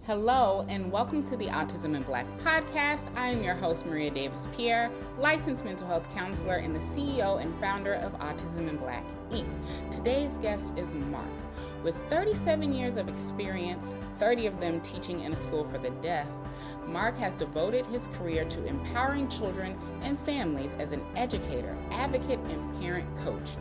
Hello, and welcome to the Autism in Black podcast. I am your host, Maria Davis-Pierre, licensed mental health counselor and the CEO and founder of Autism in Black, Inc. Today's guest is Mark. With 37 years of experience, 30 of them teaching in a school for the deaf, Mark has devoted his career to empowering children and families as an educator, advocate, and parent coach.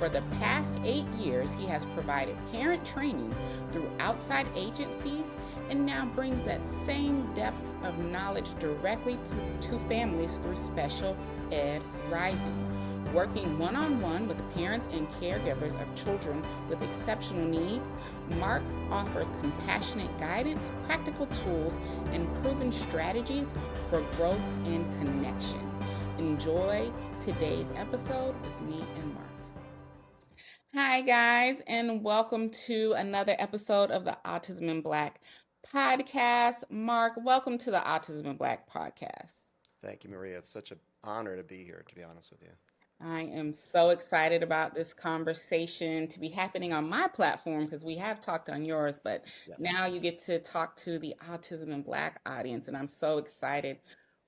For the past 8 years, he has provided parent training through outside agencies and now brings that same depth of knowledge directly to families through Special Ed Rising. Working one-on-one with parents and caregivers of children with exceptional needs, Mark offers compassionate guidance, practical tools, and proven strategies for growth and connection. Enjoy today's episode with me and Mark. Hi, guys, and welcome to another episode of the Autism in Black podcast. Mark, welcome to the Autism in Black podcast. Thank you, Maria. It's such an honor to be here, to be honest with you. I am so excited about this conversation to be happening on my platform because we have talked on yours, but Yes. now you get to talk to the Autism in Black audience. And I'm so excited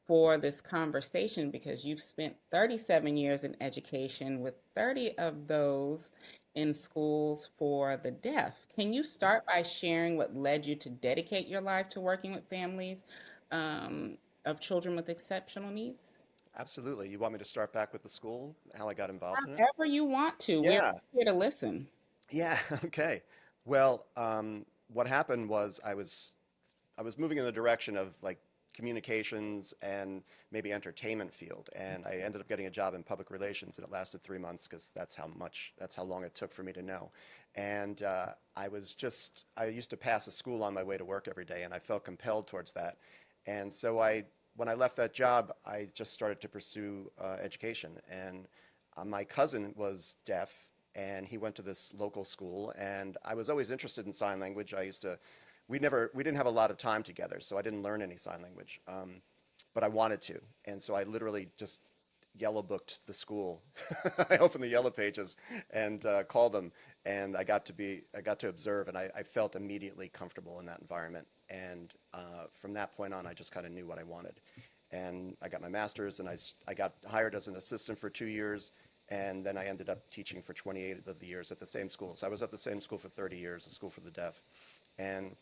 for this conversation because you've spent 37 years in education, with 30 of those in schools for the deaf. Can you start by sharing what led you to dedicate your life to working with families um, of children with exceptional needs? Absolutely. You want me to start back with the school, how I got involved in it? However you want to. We're Yeah. here to listen. Yeah. Okay. Well, what happened was I was moving in the direction of like communications and maybe entertainment field, and I ended up getting a job in public relations, and it lasted 3 months because that's how long it took for me to know. And I used to pass a school on my way to work every day, and I felt compelled towards that. And so when I left that job, I just started to pursue education. And my cousin was deaf, and he went to this local school, and I was always interested in sign language. We didn't have a lot of time together, so I didn't learn any sign language, but I wanted to, and so I literally just yellow booked the school. I opened the yellow pages and called them, and I got to observe, and I felt immediately comfortable in that environment. And from that point on, I just kind of knew what I wanted. And I got my master's, and I got hired as an assistant for 2 years, and then I ended up teaching for 28 of the years at the same school. So I was at the same school for 30 years, a school for the deaf. And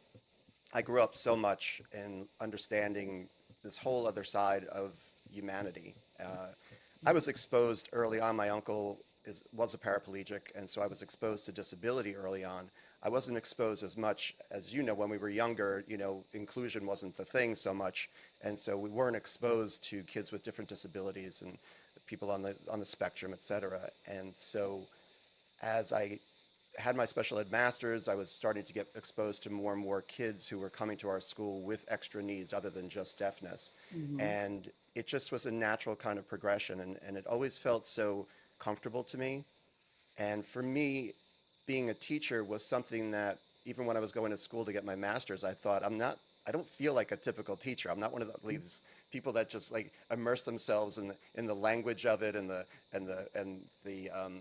I grew up so much in understanding this whole other side of humanity. I was exposed early on. My uncle was a paraplegic, and so I was exposed to disability early on. I wasn't exposed as much as when we were younger. Inclusion wasn't the thing so much, and so we weren't exposed to kids with different disabilities and people on the spectrum, et cetera. And so as I had my special ed masters, I was starting to get exposed to more and more kids who were coming to our school with extra needs other than just deafness. Hmm. And it just was a natural kind of progression, and it always felt so comfortable to me. And for me, being a teacher was something that even when I was going to school to get my master's, I thought, I don't feel like a typical teacher. I'm not one of these people that just like immerse themselves in the language of it, and the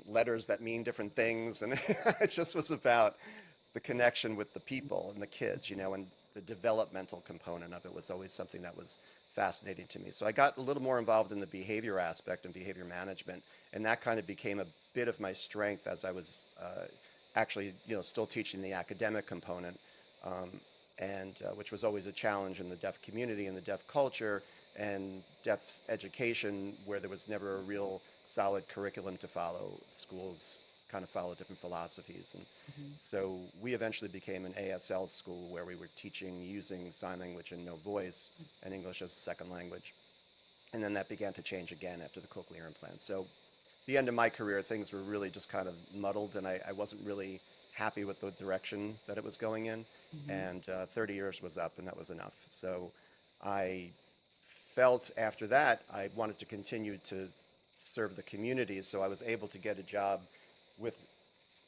letters that mean different things. And it just was about the connection with the people and the kids, and the developmental component of it was always something that was fascinating to me. So I got a little more involved in the behavior aspect and behavior management, and that kind of became a bit of my strength as I was actually, still teaching the academic component, and which was always a challenge in the deaf community and the deaf culture and deaf education, where there was never a real solid curriculum to follow. Schools kind of follow different philosophies, and Hmm. so we eventually became an ASL school where we were teaching using sign language and no voice and English as a second language. And then that began to change again after the cochlear implant. So the end of my career, things were really just kind of muddled, and I wasn't really happy with the direction that it was going in. Hmm. And 30 years was up, and that was enough. So I felt after that I wanted to continue to serve the community. So I was able to get a job with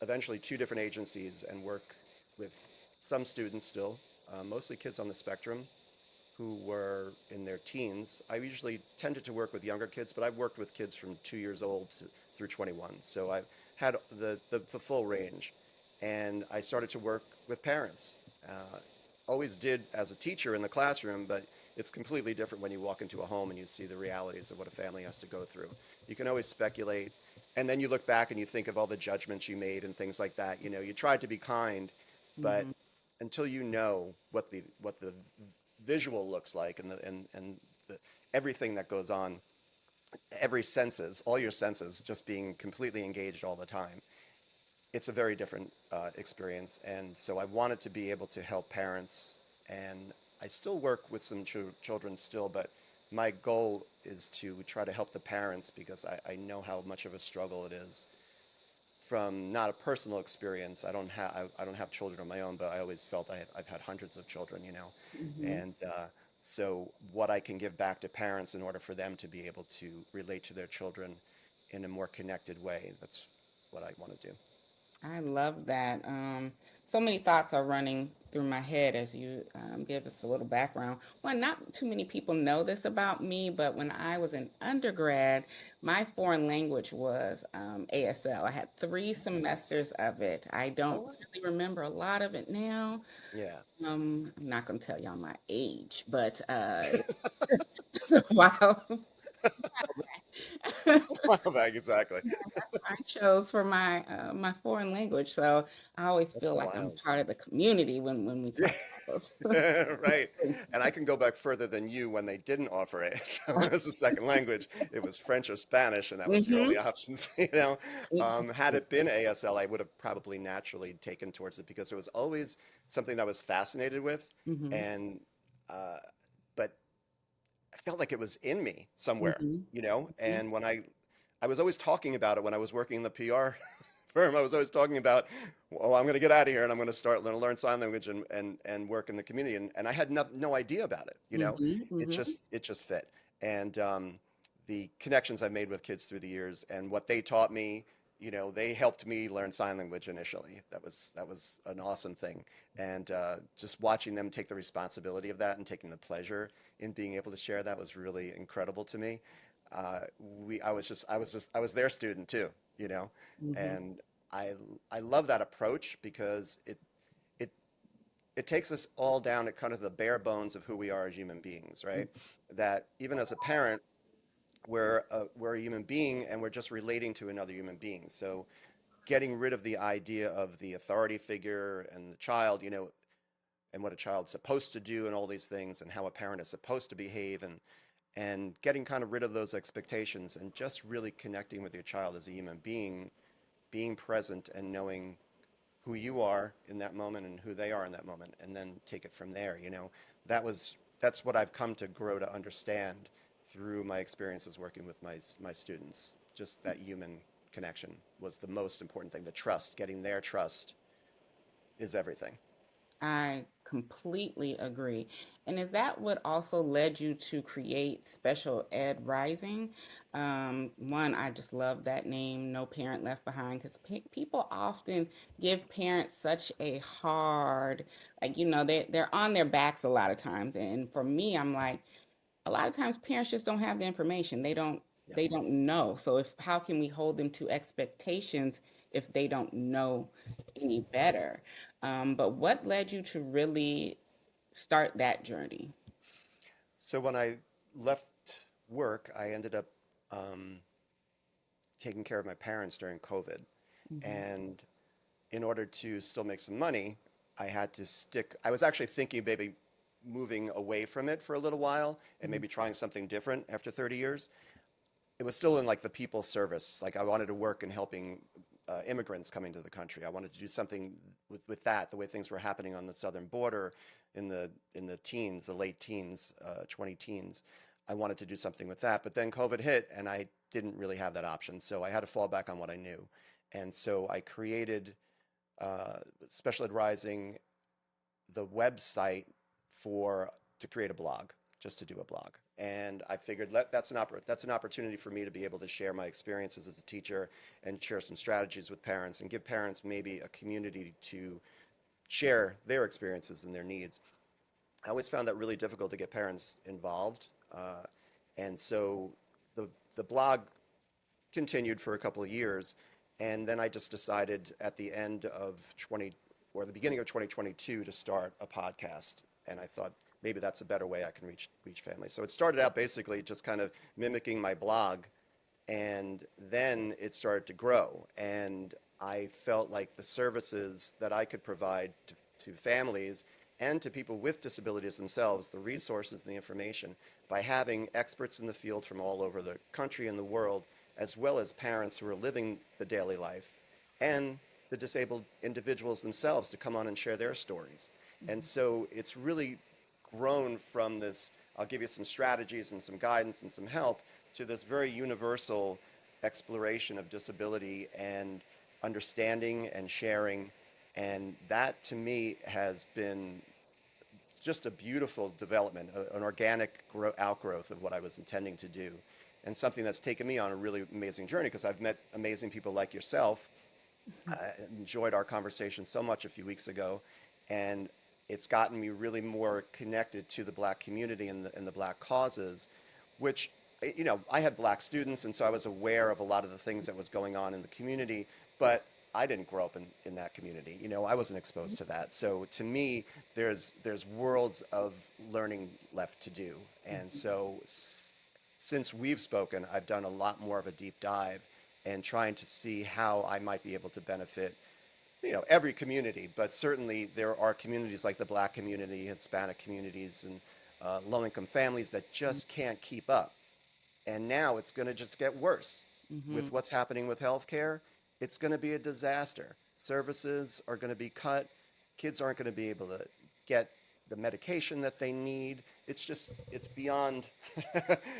eventually two different agencies and work with some students still, mostly kids on the spectrum who were in their teens. I usually tended to work with younger kids, but I've worked with kids from 2 years old through 21. So I've had the full range. And I started to work with parents. always did as a teacher in the classroom, but it's completely different when you walk into a home and you see the realities of what a family has to go through. You can always speculate, and then you look back and you think of all the judgments you made and things like that. You know, you tried to be kind, but Hmm. until you know what the visual looks like and the, everything that goes on, every senses, all your senses just being completely engaged all the time, it's a very different experience. And so I wanted to be able to help parents, and I still work with some children still, but my goal is to try to help the parents because I know how much of a struggle it is from not a personal experience. I don't have children of my own, but I always felt I've had hundreds of children, you know, Hmm. and so what I can give back to parents in order for them to be able to relate to their children in a more connected way. That's what I want to do. I love that. So many thoughts are running through my head as you give us a little background. Well, not too many people know this about me, but when I was in undergrad, my foreign language was ASL. I had 3 semesters of it. I Oh, don't wow. really remember a lot of it now. Yeah. I'm not going to tell y'all my age, but it's a while back. Wow, back exactly. I chose for my foreign language, so I always That's feel like I'm wild. part of the community when we Yeah, talk about those. right. And I can go back further than you when they didn't offer it. So as a second language, it was French or Spanish, and that was your Mm-hmm. only options. You know, had Exactly. it been ASL, I would have probably naturally taken towards it because it was always something that I was fascinated with, Mm-hmm. and uh, but I felt like it was in me somewhere, Mm-hmm. you know. Hmm. And when I was always talking about it when I was working in the PR firm. I was always talking about, oh, I'm going to get out of here and I'm going to start learn sign language and work in the community. And I had no idea about it. You know, Mm-hmm. Mm-hmm. it just fit. And the connections I've made with kids through the years and what they taught me, you know, they helped me learn sign language initially. That was an awesome thing. And just watching them take the responsibility of that and taking the pleasure in being able to share that was really incredible to me. I was their student too, you know, Mm-hmm. and I I love that approach because it it takes us all down to kind of the bare bones of who we are as human beings, right? That even as a parent, we're a human being and we're just relating to another human being. So getting rid of the idea of the authority figure and the child, you know, and what a child's supposed to do and all these things and how a parent is supposed to behave and getting kind of rid of those expectations and just really connecting with your child as a human being, being present and knowing who you are in that moment and who they are in that moment, and then take it from there. You know, that's what I've come to grow to understand through my experiences working with my students. Just that human connection was the most important thing. The trust, getting their trust, is everything. I completely agree. And is that what also led you to create Special Ed Rising? One, I just love that name, No Parent Left Behind, because people often give parents such a hard, like, they're on their backs a lot of times. And for me, I'm like, a lot of times parents just don't have the information. They Yes. don't know. So if how can we hold them to expectations if they don't know any better? But what led you to really start that journey? So when I left work, I ended up um, taking care of my parents during COVID. Hmm. And in order to still make some money, I had to stick. I was actually thinking maybe moving away from it for a little while and maybe trying something different after 30 years. It was still in like the people service. Like I wanted to work in helping immigrants coming to the country. I wanted to do something with that, the way things were happening on the southern border in the teens, the late teens, 20 teens. I wanted to do something with that. But then COVID hit and I didn't really have that option. So I had to fall back on what I knew. And so I created uh, Special Ed Rising, the website for to create a blog, just to do a blog. And I figured that's an opportunity for me to be able to share my experiences as a teacher and share some strategies with parents and give parents maybe a community to share their experiences and their needs. I always found that really difficult to get parents involved, and so the the blog continued for a couple of years, and then I just decided at the end of or the beginning of 2022 to start a podcast. And I thought maybe that's a better way I can reach families. So it started out basically just kind of mimicking my blog, and then it started to grow. And I felt like the services that I could provide to families and to people with disabilities themselves, the resources and the information, by having experts in the field from all over the country and the world, as well as parents who are living the daily life, and the disabled individuals themselves to come on and share their stories. And so it's really grown from this, I'll give you some strategies and some guidance and some help, to this very universal exploration of disability and understanding and sharing. And that to me has been just a beautiful development, an organic outgrowth of what I was intending to do, and something that's taken me on a really amazing journey because I've met amazing people like yourself. I enjoyed our conversation so much a few weeks ago, and it's gotten me really more connected to the Black community and the Black causes, which, I had Black students, and so I was aware of a lot of the things that was going on in the community, but I didn't grow up in that community. I wasn't exposed to that. So to me, there's worlds of learning left to do. And so since we've spoken, I've done a lot more of a deep dive and trying to see how I might be able to benefit, every community, but certainly there are communities like the Black community, Hispanic communities, and low-income families that just can't keep up. And now it's going to just get worse Mm-hmm. with what's happening with healthcare. It's going to be a disaster. Services are going to be cut. Kids aren't going to be able to get the medication that they need. It's beyond,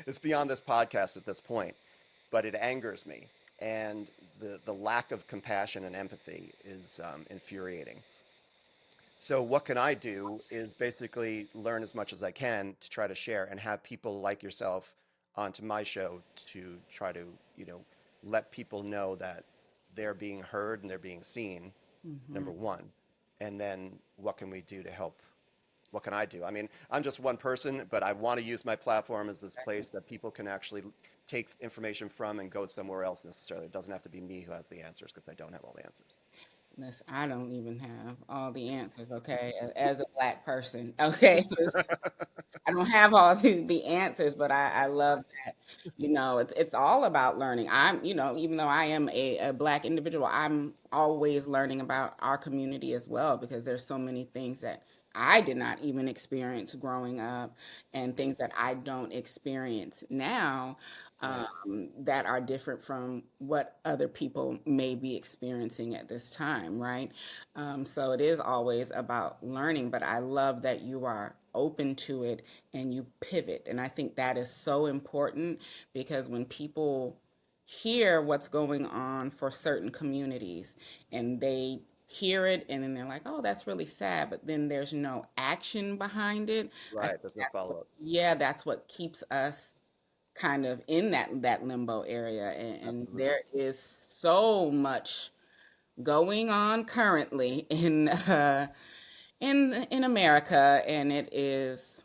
it's beyond this podcast at this point, but it angers me. And the lack of compassion and empathy is infuriating. So what can I do is basically learn as much as I can to try to share and have people like yourself onto my show to try to, let people know that they're being heard and they're being seen, Mm-hmm. number one. And then what can we do to help? What can I do? I mean, I'm just one person, but I want to use my platform as this place that people can actually take information from and go somewhere else necessarily. It doesn't have to be me who has the answers because I don't have all the answers. Listen, I don't even have all the answers, okay, as a Black person, okay? I don't have all the answers, but I love that, it's all about learning. Even though I am a Black individual, I'm always learning about our community as well because there's so many things that I did not even experience growing up and things that I don't experience now Right. that are different from what other people may be experiencing at this time, right? So it is always about learning, but I love that you are open to it and you pivot. And I think that is so important because when people hear what's going on for certain communities and they hear it and then they're like, oh, that's really sad, but then there's no action behind it. I think Right. There's no follow up. that's what keeps us kind of in that limbo area. And Absolutely. there is so much going on currently in America, and it is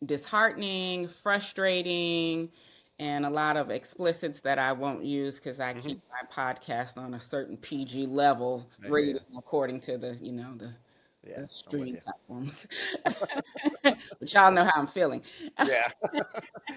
disheartening, frustrating, and a lot of explicits that I won't use because I Hmm. keep my podcast on a certain PG level I hear rating you. according to the Yeah, I'm with streaming you. platforms. But y'all know how I'm feeling. Yeah.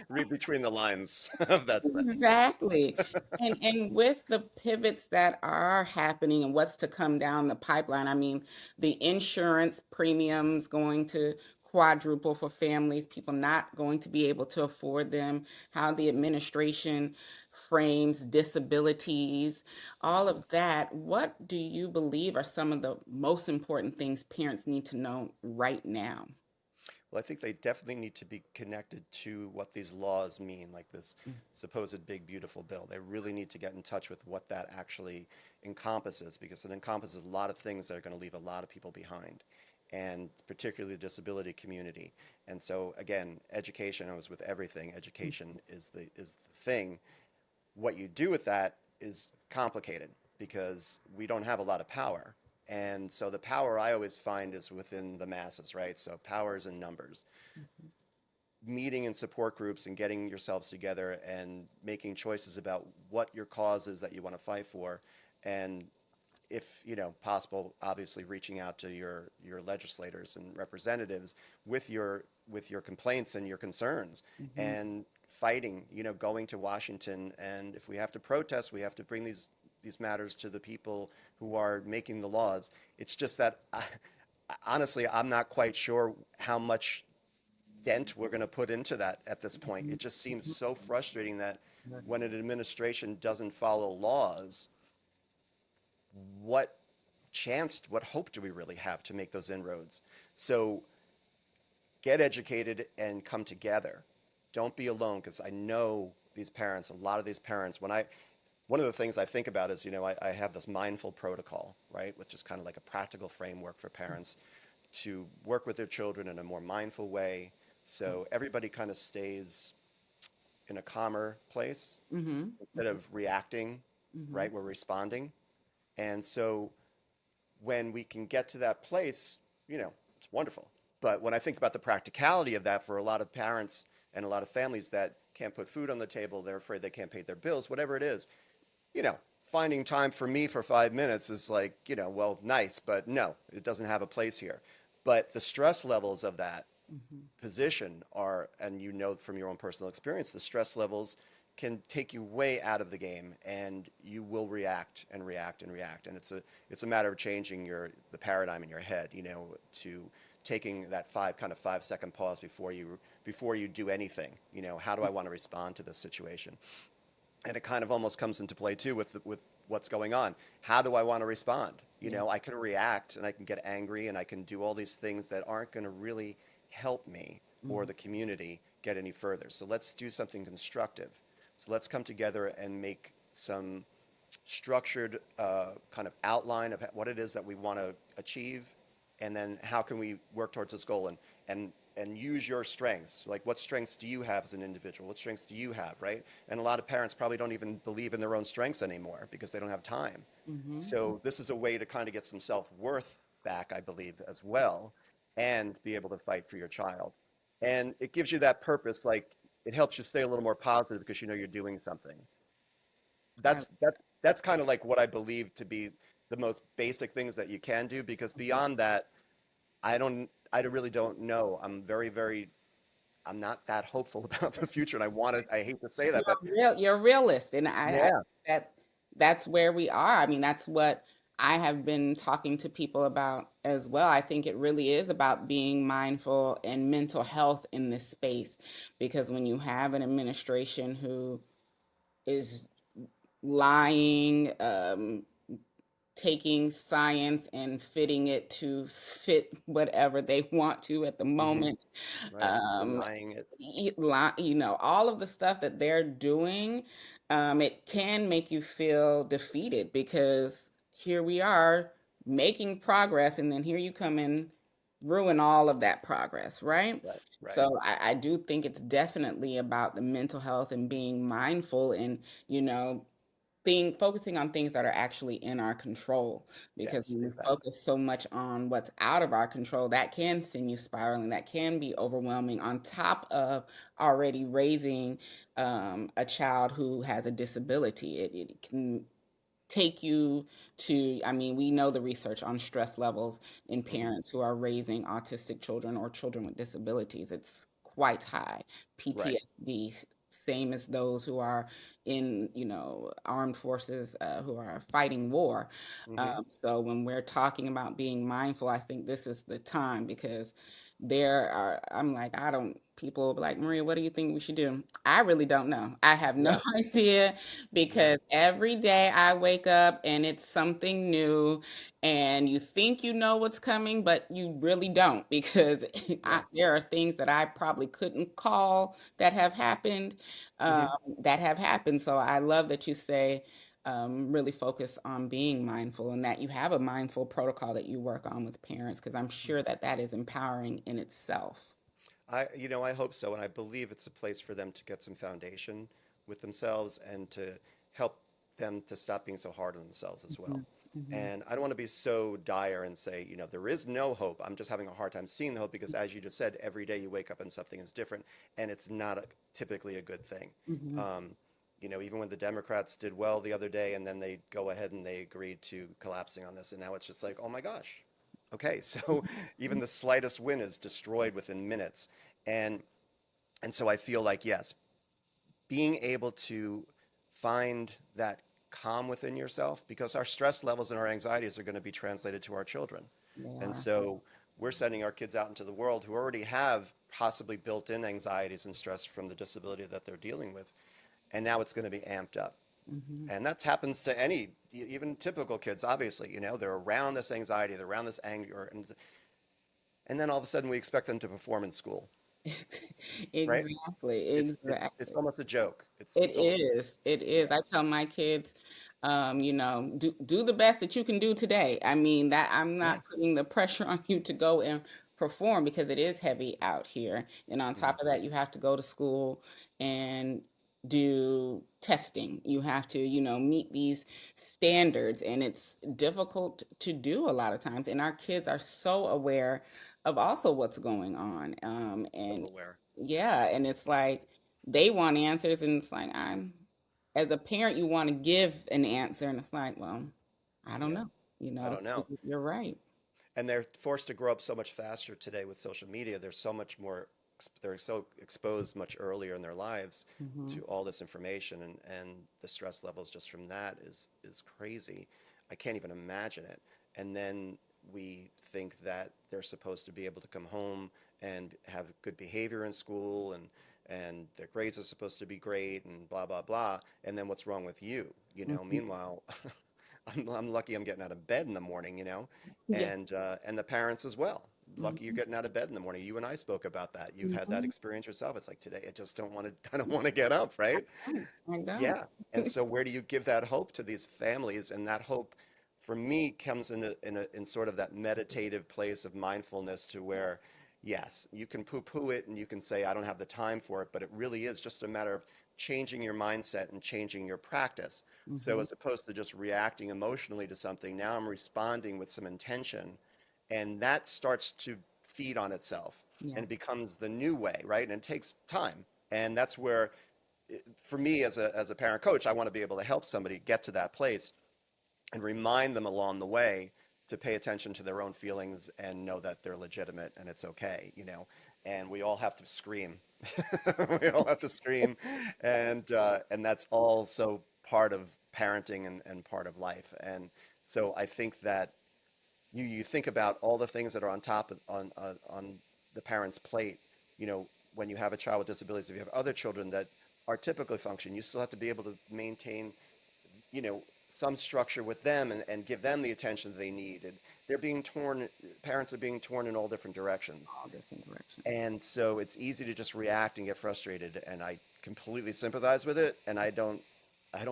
Read between the lines of that sentence. Exactly. And with the pivots that are happening and what's to come down the pipeline, I mean, the insurance premiums going to quadruple for families, people not going to be able to afford them, how the administration frames disabilities, all of that. What do you believe are some of the most important things parents need to know right now? Well, I think they definitely need to be connected to what these laws mean, like this supposed big, beautiful bill. They really need to get in touch with what that actually encompasses because it encompasses a lot of things that are going to leave a lot of people behind, and particularly the disability community. And so, again, education, I was with everything. Education is the thing. What you do with that is complicated because we don't have a lot of power. And so the power I always find is within the masses, right? So power is in numbers. Meeting in support groups and getting yourselves together and making choices about what your cause is that you want to fight for, and if possible, obviously reaching out to your legislators and representatives with your complaints and your concerns, Mm-hmm. and fighting, going to Washington, and if we have to protest, we have to bring these matters to the people who are making the laws. It's just that honestly, I'm not quite sure how much dent we're going to put into that at this point. It just seems so frustrating that when an administration doesn't follow laws, what what hope do we really have to make those inroads? So get educated and come together. Don't be alone, because I know these parents, a lot of these parents, one of the things I think about is, I have this mindful protocol, right, which is kind of like a practical framework for parents to work with their children in a more mindful way. So everybody kind of stays in a calmer place Mm-hmm. instead of reacting, Mm-hmm. right? We're responding. And so when we can get to that place, it's wonderful. But when I think about the practicality of that for a lot of parents and a lot of families that can't put food on the table, they're afraid they can't pay their bills, whatever it is, you know, finding time for me for 5 minutes is like, well, nice, but no, it doesn't have a place here. But the stress levels of that Mm-hmm. position are, and from your own personal experience, the stress levels can take you way out of the game, and you will react and react and react. And it's a matter of changing the paradigm in your head, to taking that 5-second pause before you do anything. How do I want to respond to this situation? And it kind of almost comes into play too with what's going on. How do I want to respond? Yeah. I can react and I can get angry and I can do all these things that aren't going to really help me or Mm-hmm. the community get any further. So let's do something constructive. So let's come together and make some structured kind of outline of what it is that we want to achieve, and then how can we work towards this goal, and use your strengths. Like, what strengths do you have as an individual? What strengths do you have, right? And a lot of parents probably don't even believe in their own strengths anymore because they don't have time. Mm-hmm. So this is a way to kind of get some self-worth back, I believe, as well, and be able to fight for your child. And it gives you that purpose, like it helps you stay a little more positive because you're doing something. I, That's kind of like what I believe to be the most basic things that you can do, because beyond that, I really don't know. I'm not that hopeful about the future, and I hate to say that, but you're a realist, and I yeah, that that's where we are. I mean, that's what I have been talking to people about as well. I think it really is about being mindful and mental health in this space, because when you have an administration who is lying, taking science and fitting it to fit whatever they want to at the hmm moment. right, Um, denying it, all of the stuff that they're doing, it can make you feel defeated, because here we are making progress, and then here you come and ruin all of that progress, right? right, right, So I do think it's definitely about the mental health and being mindful, and you know focusing on things that are actually in our control, because yes, when we exactly, focus so much on what's out of our control, that can send you spiraling, that can be overwhelming, on top of already raising a child who has a disability. It can take you to, I mean, we know the research on stress levels in hmm parents who are raising autistic children or children with disabilities. It's quite high. right, PTSD, same as those who are in, armed forces, who are fighting war. hmm So when we're talking about being mindful, I think this is the time, because there are, I'm like, I don't, people will be like, Maria, what do you think we should do? I really don't know. I have no yeah, idea, yeah, because every day I wake up and it's something new, and you think you know what's coming, but you really don't, because yeah, there are things that I probably couldn't call that have happened, um, hmm that have happened. So I love that you say, really focus on being mindful, and that you have a mindful protocol that you work on with parents, because I'm sure that that is empowering in itself. I hope so, and I believe it's a place for them to get some foundation with themselves and to help them to stop being so hard on themselves as well. Mhm, mhm, And I don't want to be so dire and say, there is no hope. I'm just having a hard time seeing the hope because, as you just said, every day you wake up and something is different, and it's not typically a good thing. mhm, Um, Even when the Democrats did well the other day, and then they go ahead and they agreed to collapsing on this, and now it's just like, oh my gosh. Okay, so even the slightest win is destroyed within minutes. And and so I feel like, yes, being able to find that calm within yourself, because our stress levels and our anxieties are going to be translated to our children. They And are. so we're sending our kids out into the world who already have possibly built-in anxieties and stress from the disability that they're dealing with, and now it's going to be amped up. Hmm. And that happens to any, even typical kids, obviously, they're around this anxiety, they're around this anger, and then all of a sudden we expect them to perform in school, right? Exactly, It's exactly. almost a joke. It It's almost, is. It is. yeah, I tell my kids, do the best that you can do today. I mean, that I'm yeah. not putting the pressure on you to go and perform because it is heavy out here. And on Mhm. top of that, you have to go to school and do testing. You have to, meet these standards, and it's difficult to do a lot of times. And our kids are so aware of also what's going on. So And aware. yeah, and it's like they want answers, and it's like as a parent, you want to give an answer, and it's like, well, I don't Yeah, know. I don't know. You're right. And they're forced to grow up so much faster today with social media. They're so much more, they're so exposed much earlier in their lives Hmm. to all this information, and the stress levels just from that is crazy. I can't even imagine it. And then we think that they're supposed to be able to come home and have good behavior in school, and their grades are supposed to be great and blah blah blah. And then what's wrong with you? Hmm. Meanwhile, I'm lucky I'm getting out of bed in the morning, Yeah. and the parents as well. Lucky you're Hmm. getting out of bed in the morning. You and I spoke about that. You've had that Hmm. experience yourself. It's like today I just don't want to I don't want to get up, right? I don't. Yeah. And so where do you give that hope to these families? And that hope for me comes in sort of that meditative place of mindfulness, to where yes, you can poo-poo it and you can say I don't have the time for it, but it really is just a matter of changing your mindset and changing your practice. So Hmm. as opposed to just reacting emotionally to something, now I'm responding with some intention, and that starts to feed on itself, Yeah. and it becomes the new way, right? And it takes time. And that's where, for me as a parent coach, I want to be able to help somebody get to that place and remind them along the way to pay attention to their own feelings and know that they're legitimate and it's okay. And we all have to scream. We all have to scream, and that's also part of parenting, and part of life. And so I think that you think about all the things that are on top of on the parent's plate. When you have a child with disabilities, if you have other children that are typically function, you still have to be able to maintain, some structure with them, and give them the attention that they need. And they're being torn, parents are being torn in all different directions. All different directions. And so it's easy to just react and get frustrated. And I completely sympathize with it. And I don't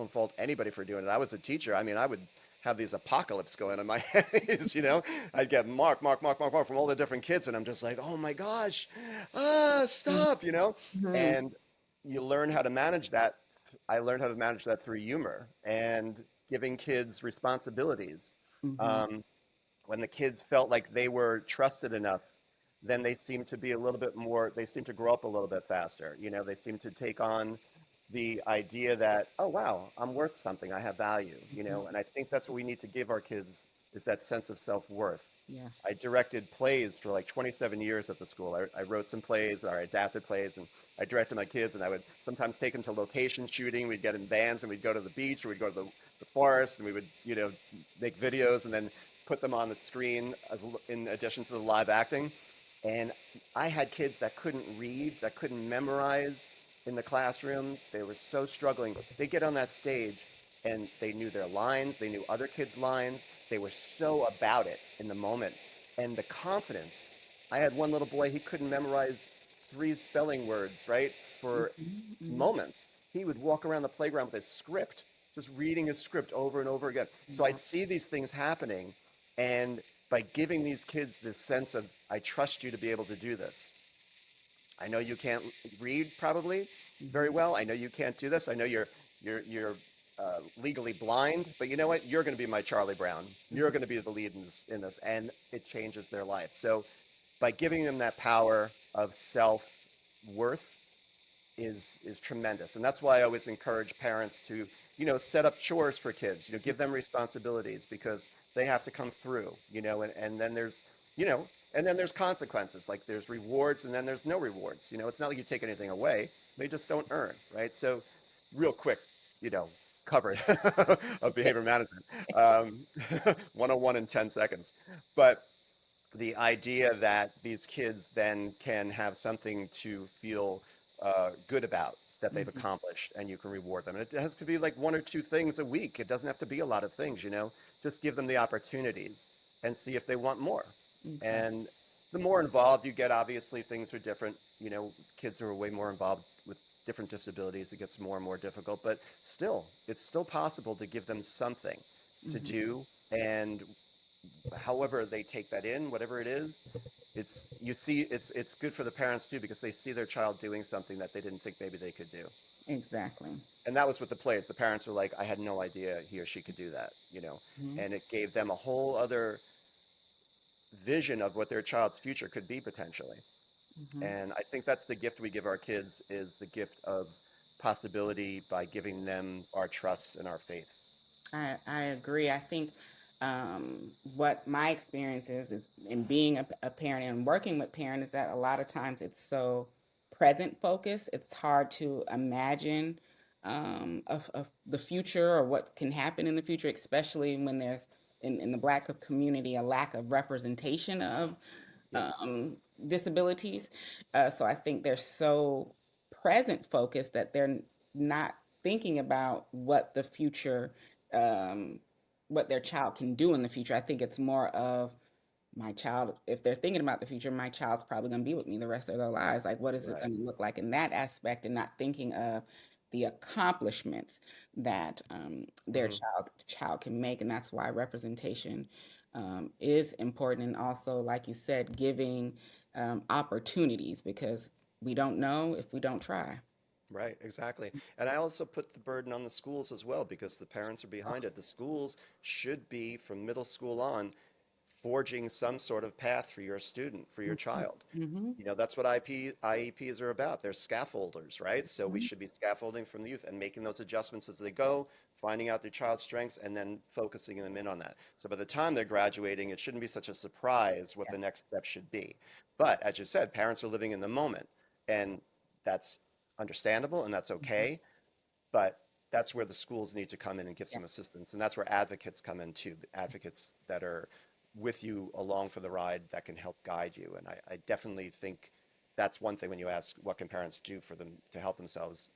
fault anybody for doing it. I was a teacher. I mean, I would have these apocalypse going in my head. I'd get Mark, Mark, Mark, Mark, Mark from all the different kids. And I'm just like, oh my gosh, stop. Hmm. And you learn how to manage that. I learned how to manage that through humor and giving kids responsibilities. Hmm. Um, when the kids felt like they were trusted enough, then they seemed to be a little bit more, they seemed to grow up a little bit faster. They seemed to take on the idea that, oh, wow, I'm worth something. I have value. And I think that's what we need to give our kids, is that sense of self-worth. Yes. I directed plays for like 27 years at the school. I wrote some plays, or I adapted plays, and I directed my kids, and I would sometimes take them to location shooting. We'd get in vans and we'd go to the beach, or we'd go to the forest, and we would, make videos and then put them on the screen in addition to the live acting. And I had kids that couldn't read, that couldn't memorize in the classroom. They were so struggling. They get on that stage and they knew their lines, they knew other kids' lines. They were so about it in the moment. And the confidence. I had one little boy, he couldn't memorize three spelling words, right, for Hmm. Hmm. moments. He would walk around the playground with his script, just reading his script over and over again. So Yeah. I'd see these things happening, and by giving these kids this sense of, I trust you to be able to do this. I know you can't read probably very Hmm. well. I know you can't do this. I know you're legally blind, but you know what? You're going to be my Charlie Brown. You're going to be the lead in this, and it changes their life. So by giving them that power of self worth, is tremendous. And that's why I always encourage parents to, set up chores for kids, give them responsibilities because they have to come through, and then there's, you know, and then there's consequences. Like there's rewards and then there's no rewards. It's not like you take anything away. They just don't earn, right? So real quick, you know, cover of behavior management. Um, 101 in 10 seconds. But the idea that these kids then can have something to feel good about that they've Mhm. accomplished and you can reward them. And it has to be like one or two things a week. It doesn't have to be a lot of things, just give them the opportunities and see if they want more. Okay. And the more involved you get, obviously things are different. Kids who are way more involved with different disabilities, it gets more and more difficult, but still, it's still possible to give them something to Mhm. do. And however they take that in, whatever it is, it's good for the parents too because they see their child doing something that they didn't think maybe they could do. Exactly. And that was with the plays. The parents were like, I had no idea he or she could do that, Mhm. and it gave them a whole other vision of what their child's future could be potentially. Mhm. And I think that's the gift we give our kids is the gift of possibility by giving them our trust and our faith. I agree. I think what my experience is in being a parent and working with parents is that a lot of times it's so present focused. It's hard to imagine of the future or what can happen in the future, especially when there's in the Black community a lack of representation of Yes. disabilities. So I think they're so present focused that they're not thinking about what the future, um, what their child can do in the future. I think it's more of my child, if they're thinking about the future, my child's probably going to be with me the rest of their lives. Like, what is it Right. going to look like in that aspect, and not thinking of the accomplishments that their Hmm. child can make, and that's why representation is important. And also, like you said, giving opportunities because we don't know if we don't try. Right, exactly. And I also put the burden on the schools as well because the parents are behind it. The schools should be, from middle school on, forging some sort of path for your student, for your child. Mm-hmm. That's what IEPs are about. They're scaffolders, right? So we should be scaffolding from the youth and making those adjustments as they go, finding out their child's strengths, and then focusing them in on that. So by the time they're graduating, it shouldn't be such a surprise what Yeah. the next step should be. But as you said, parents are living in the moment, and that's understandable and that's Mhm. okay. But that's where the schools need to come in and give Yeah. some assistance. And that's where advocates come in too, advocates that are with you along for the ride that can help guide you. And I definitely think that's one thing when you ask what can parents do for them to help themselves,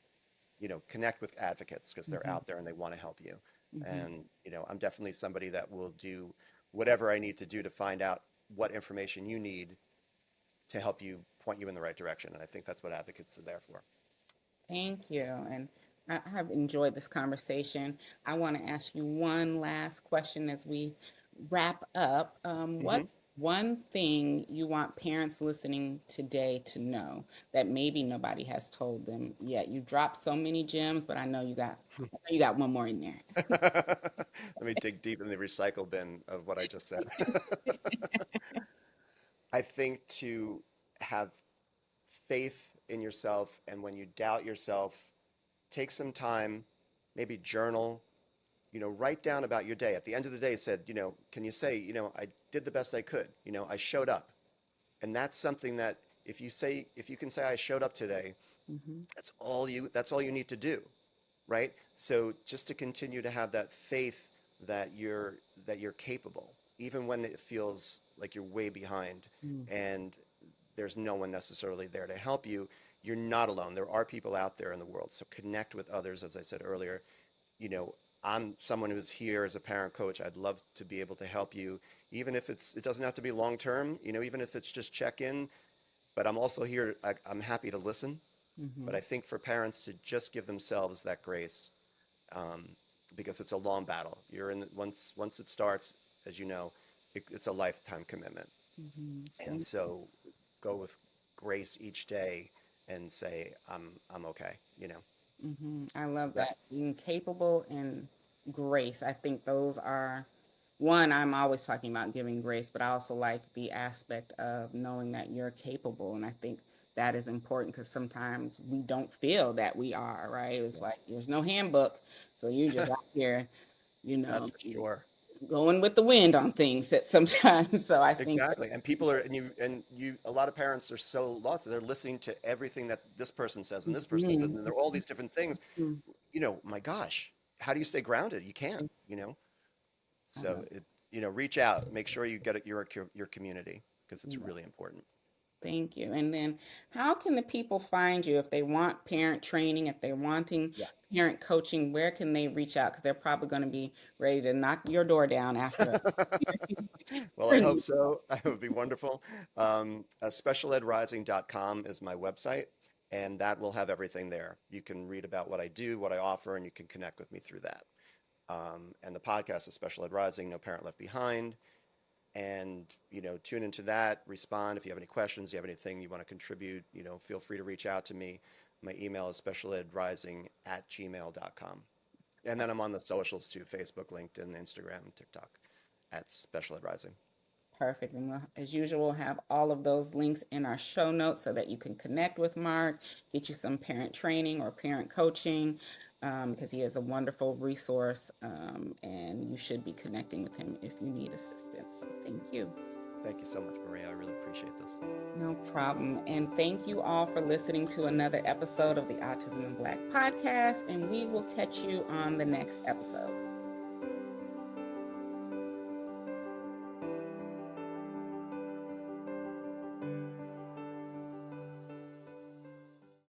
connect with advocates because they're Mhm. out there and they want to help you. Mhm. And, I'm definitely somebody that will do whatever I need to do to find out what information you need to help you point you in the right direction. And I think that's what advocates are there for. Thank you. And I have enjoyed this conversation. I want to ask you one last question as we wrap up. Hmm. What's one thing you want parents listening today to know that maybe nobody has told them yet? You dropped so many gems, but I know you got one more in there. Let me dig deep in the recycle bin of what I just said. I think to have faith in yourself, and when you doubt yourself, take some time, maybe journal, write down about your day. At the end of the day, said, can you say, I did the best I could, I showed up. And that's something that if you can say I showed up today, Hmm. that's all you need to do, right? So just to continue to have that faith that you're capable, even when it feels like you're way behind and there's no one necessarily there to help you, you're not alone. There are people out there in the world. So connect with others, as I said earlier. You know, I'm someone who's here as a parent coach. I'd love to be able to help you, even if it doesn't have to be long term, even if it's just check in. But I'm also here, I'm happy to listen. But Hmm. I think for parents to just give themselves that grace, um, because it's a long battle. You're in once it starts, as you know, it's a lifetime commitment. Hmm. And so go with grace each day and say, I'm okay. I love That that. Being capable and grace. I think those are one, I'm always talking about giving grace, but I also like the aspect of knowing that you're capable. And I think that is important, because sometimes we don't feel that we are, right? It's Yeah. like there's no handbook, so you just out here, you That's know, for sure. going with the wind on things that sometimes. So I think that Exactly. And people are, a lot of parents are so lost. They're listening to everything that this person says and this person says, Mhm, and there are all these different things. mhm. My gosh, how do you stay grounded? You can't. I So love reach out, make sure you get it, your community, because it's it. really important. Thank you. And then how can the people find you if they want parent training, if they're wanting Yeah. parent coaching, where can they reach out? Because they're probably going to be ready to knock your door down after Well, I hope training. so. That would be wonderful. Specialedrising.com is my website, and that will have everything there. You can read about what I do, what I offer, and you can connect with me through that. And the podcast is Special Ed Rising, No Parent Left Behind. And, tune into that, respond. If you have any questions, you have anything you want to contribute, feel free to reach out to me. My email is specialedrising@gmail.com. And then I'm on the socials too, Facebook, LinkedIn, Instagram, TikTok, at Special Ed Rising. Perfect. And we'll, as usual, have all of those links in our show notes so that you can connect with Mark, get you some parent training or parent coaching, because he is a wonderful resource, and you should be connecting with him if you need assistance. So thank you. Thank you so much, Maria. I really appreciate this. No problem. And thank you all for listening to another episode of the Autism in Black podcast. And we will catch you on the next episode.